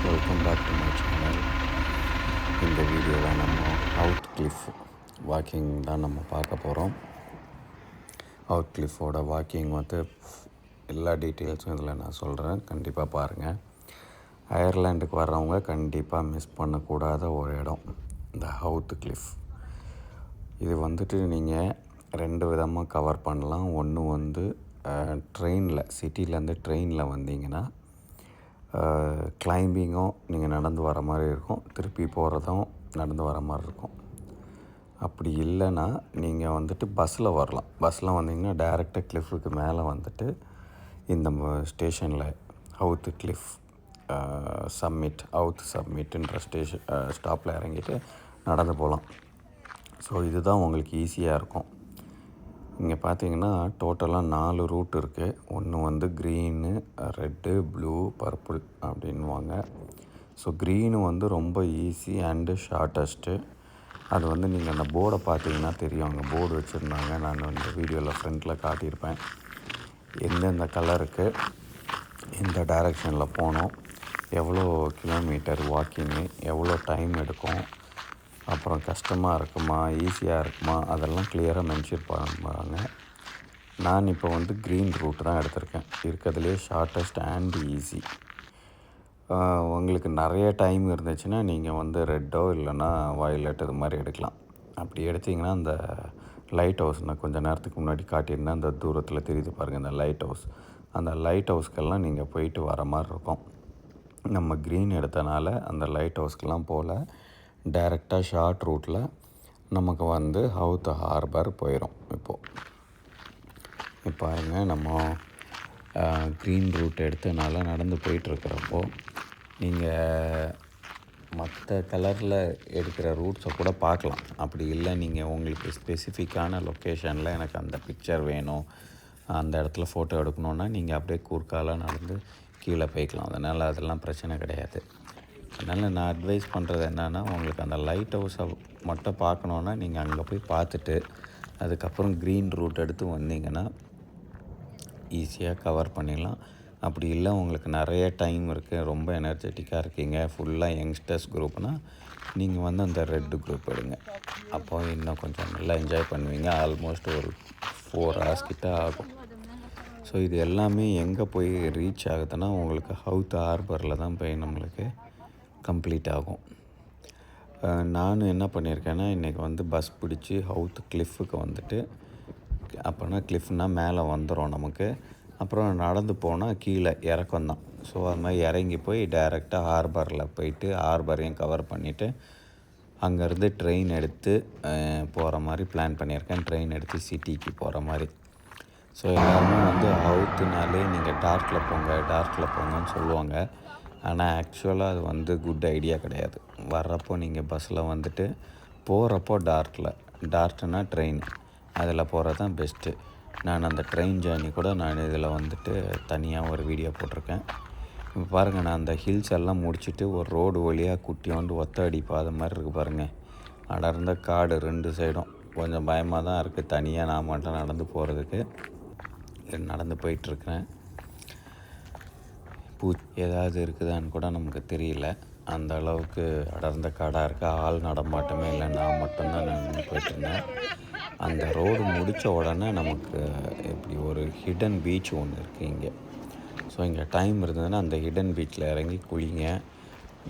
Welcome back to my channel. இந்த வீடியோவில் நம்ம அவுட் கிளிஃப் வாக்கிங் தான் நம்ம பார்க்க போகிறோம். அவுட் கிளிஃபோட வாக்கிங் எல்லா டீட்டெயில்ஸும் இதில் நான் சொல்கிறேன், கண்டிப்பாக பாருங்கள். அயர்லாண்டுக்கு வர்றவங்க கண்டிப்பாக மிஸ் பண்ணக்கூடாத ஒரு இடம் இந்த அவுட் கிளிஃப். இது நீங்கள் 2 விதமாக கவர் பண்ணலாம். ஒன்று ட்ரெயினில், சிட்டிலேருந்து ட்ரெயினில் வந்தீங்கன்னா கிளைம்பிங்கும் நீங்கள் நடந்து வர மாதிரி இருக்கும், திருப்பி போகிறதும் நடந்து வர மாதிரி இருக்கும். அப்படி இல்லைன்னா நீங்கள் பஸ்ஸில் வரலாம். பஸ்ஸில் வந்தீங்கன்னா டைரெக்டாக கிளிஃபுக்கு மேலே இந்த ஸ்டேஷனில் அவுத்து கிளிஃப் சம்மிட்டுன்ற ஸ்டாப்பில் இறங்கிட்டு நடந்து போகலாம். ஸோ இதுதான் உங்களுக்கு ஈஸியாக இருக்கும். இங்கே பார்த்தீங்கன்னா டோட்டலாக 4 ரூட் இருக்குது. ஒன்று க்ரீனு, ரெட்டு, ப்ளூ, பர்பிள் அப்படின்வாங்க. ஸோ க்ரீனு ரொம்ப ஈஸி அண்டு ஷார்ட்டஸ்ட்டு. அது நீங்கள் அந்த போர்டை பார்த்தீங்கன்னா தெரியும், அங்கே போர்டு வச்சுருந்தாங்க. நான் இந்த வீடியோவில் ஃப்ரண்ட்டில் காட்டியிருப்பேன். எந்தெந்த கலருக்கு எந்த டைரெக்ஷனில் போனோம், எவ்வளோ கிலோமீட்டர் வாக்கிங்கு, எவ்வளோ டைம் எடுக்கும், அப்புறம் கஷ்டமாக இருக்குமா ஈஸியாக இருக்குமா, அதெல்லாம் கிளியராக மென்ஷன் பண்ணுவாங்க. நான் இப்போ க்ரீன் ரூட் தான் எடுத்திருக்கேன். இருக்கிறதுலே ஷார்ட்டஸ்ட் அண்ட் ஈஸி. உங்களுக்கு நிறைய டைம் இருந்துச்சுன்னா நீங்கள் ரெட்டோ இல்லைன்னா வயலட் இது மாதிரி எடுக்கலாம். அப்படி எடுத்திங்கன்னா அந்த லைட் ஹவுஸ், நான் கொஞ்சம் நேரத்துக்கு முன்னாடி காட்டியிருந்தேன், அந்த தூரத்தில் தெரியுது பாருங்கள் இந்த லைட் ஹவுஸ். அந்த லைட் ஹவுஸ்க்கெல்லாம் நீங்கள் போயிட்டு வர மாதிரி இருக்கும். நம்ம க்ரீன் எடுத்தனால அந்த லைட் ஹவுஸ்க்கெல்லாம் போகல, டைரெக்டாக ஷார்ட் ரூட்டில் நமக்கு ஹவுத் ஹார்பர் போயிடும். இப்போ பாருங்கள், நம்ம க்ரீன் ரூட் எடுத்தனால நடந்து போயிட்டுருக்கிறப்போ நீங்கள் மற்ற கலரில் எடுக்கிற ரூட்ஸை கூட பார்க்கலாம். அப்படி இல்லை நீங்கள் உங்களுக்கு ஸ்பெசிஃபிக்கான லொக்கேஷனில் எனக்கு அந்த பிக்சர் வேணும், அந்த இடத்துல ஃபோட்டோ எடுக்கணுன்னா நீங்கள் அப்படியே கூர்க்கால நடந்து கீழே போய்க்கலாம். அதெல்லாம் பிரச்சனை கிடையாது. அதனால் நான் அட்வைஸ் பண்ணுறது என்னென்னா, உங்களுக்கு அந்த லைட் ஹவுஸை மட்டும் பார்க்கணுன்னா நீங்கள் அங்கே போய் பார்த்துட்டு அதுக்கப்புறம் க்ரீன் ரூட் எடுத்து வந்தீங்கன்னா ஈஸியாக கவர் பண்ணிடலாம். அப்படி இல்லை உங்களுக்கு நிறைய டைம் இருக்குது, ரொம்ப எனர்ஜெட்டிக்காக இருக்கீங்க, ஃபுல்லாக யங்ஸ்டர்ஸ் குரூப்னால் நீங்கள் அந்த ரெட்டு குரூப் எடுங்க. அப்போ இன்னும் கொஞ்சம் நல்லா என்ஜாய் பண்ணுவீங்க. ஆல்மோஸ்ட் ஒரு 4 hours கிட்ட ஆகும். ஸோ இது எல்லாமே எங்கே போய் ரீச் ஆகுதுன்னா உங்களுக்கு ஹவுத் ஹார்பரில் தான் போய் நம்மளுக்கு கம்ப்ளீட் ஆகும். நான் என்ன பண்ணியிருக்கேன்னா, இன்றைக்கி பஸ் பிடிச்சி ஹவுத் கிளிஃபுக்கு அப்போனா கிளிஃப்னால் மேலே வந்துடும் நமக்கு. அப்புறம் நடந்து போனால் கீழே இறக்கம் தான். ஸோ அது மாதிரி இறங்கி போய் டைரெக்டாக ஹார்பரில் போயிட்டு ஹார்பரையும் கவர் பண்ணிவிட்டு அங்கேருந்து ட்ரெயின் எடுத்து போகிற மாதிரி பிளான் பண்ணியிருக்கேன். ட்ரெயின் எடுத்து சிட்டிக்கு போகிற மாதிரி. ஸோ எல்லாருமே ஹவுத்துனாலே நீங்கள் டார்க்கில் போங்கன்னு சொல்லுவாங்க. ஆனால் ஆக்சுவலாக அது குட் ஐடியா கிடையாது. வர்றப்போ நீங்கள் பஸ்ஸில் போகிறப்போ டார்க்னா ட்ரெயின், அதில் போகிறது தான் பெஸ்ட்டு. நான் அந்த ட்ரெயின் ஜேர்னி கூட நான் இதில் தனியாக ஒரு வீடியோ போட்டிருக்கேன். இப்போ பாருங்கள், நான் அந்த ஹில்ஸ் எல்லாம் முடிச்சுட்டு ஒரு ரோடு வழியாக குட்டியோண்டு ஒத்தடி பாதை மாதிரி இருக்குது பாருங்கள். அடர்ந்த காடு 2 சைடும். கொஞ்சம் பயமாக தான் இருக்குது தனியாக நான் மட்டும் நடந்து போகிறதுக்கு. நடந்து போயிட்டுருக்கிறேன். ஏதாவது இருக்குதான்னு கூட நமக்கு தெரியல. அந்த அளவுக்கு அடர்ந்த காடாக இருக்குது. ஆள் நடமாட்டமே இல்லை, நான் மட்டும்தான் நடந்து போயிட்டுருந்தேன். அந்த ரோடு முடித்த உடனே நமக்கு இப்படி ஒரு ஹிடன் பீச் ஒன்று இருக்குது இங்கே. ஸோ இங்கே டைம் இருந்ததுன்னா அந்த ஹிடன் பீச்சில் இறங்கி குளிங்க.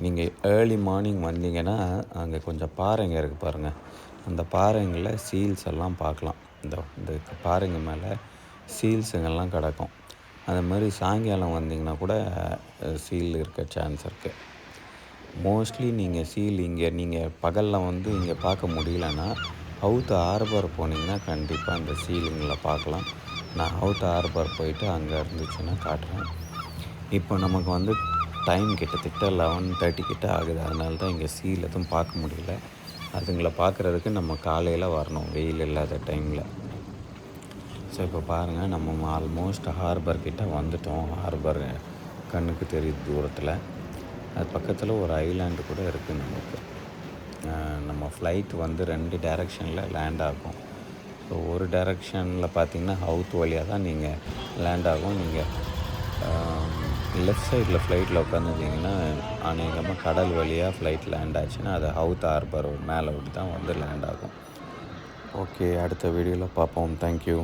நீங்கள் ஏர்லி மார்னிங் வந்தீங்கன்னா அங்கே கொஞ்சம் பாறைங்க இருக்குது பாருங்கள். அந்த பாறைங்களில் சீல்ஸ் எல்லாம் பார்க்கலாம். இந்த பாறைங்க மேலே சீல்ஸுங்கெல்லாம் கிடக்கும். அது மாதிரி சாயங்காலம் வந்தீங்கன்னா கூட சீல் இருக்க சான்ஸ் இருக்குது. மோஸ்ட்லி நீங்கள் சீல் நீங்கள் பகலில் இங்கே பார்க்க முடியலன்னா ஹவுத் ஹார்பர் போனீங்கன்னா கண்டிப்பாக இந்த சீலுங்களை பார்க்கலாம். நான் ஹவுத் ஹார்பர் போயிட்டு அங்கே இருந்துச்சுன்னா காட்டுறேன். இப்போ நமக்கு டைம் கிட்டத்தட்ட 11:30 கிட்ட ஆகுது. அதனால தான் இங்கே சீல் எதுவும் பார்க்க முடியல. அதுங்களை பார்க்குறதுக்கு நம்ம காலையில் வரணும், வெயில் இல்லாத டைமில். ஸோ இப்போ பாருங்கள், நம்ம ஆல்மோஸ்ட் ஹார்பர் கிட்ட வந்துட்டோம். ஹார்பர் கண்ணுக்கு தெரியுது தூரத்தில். அது பக்கத்தில் ஒரு ஐலாண்டு கூட இருக்குது நமக்கு. நம்ம ஃப்ளைட் 2 டைரெக்ஷனில் லேண்ட் ஆகும். ஸோ ஒரு டைரெக்ஷனில் பார்த்திங்கன்னா ஹவுத் வழியாக தான் நீங்கள் லேண்ட் ஆகும். நீங்கள் லெஃப்ட் சைடில் ஃப்ளைட்டில் உட்காந்துருந்தீங்கன்னா அநேகமாக கடல் வழியாக ஃப்ளைட் லேண்ட் ஆச்சுன்னா அது ஹவுத் ஹார்பர் மேலே விட்டு தான் வந்து லேண்ட் ஆகும். ஓகே, அடுத்த வீடியோவில் பார்ப்போம். தேங்க்யூ.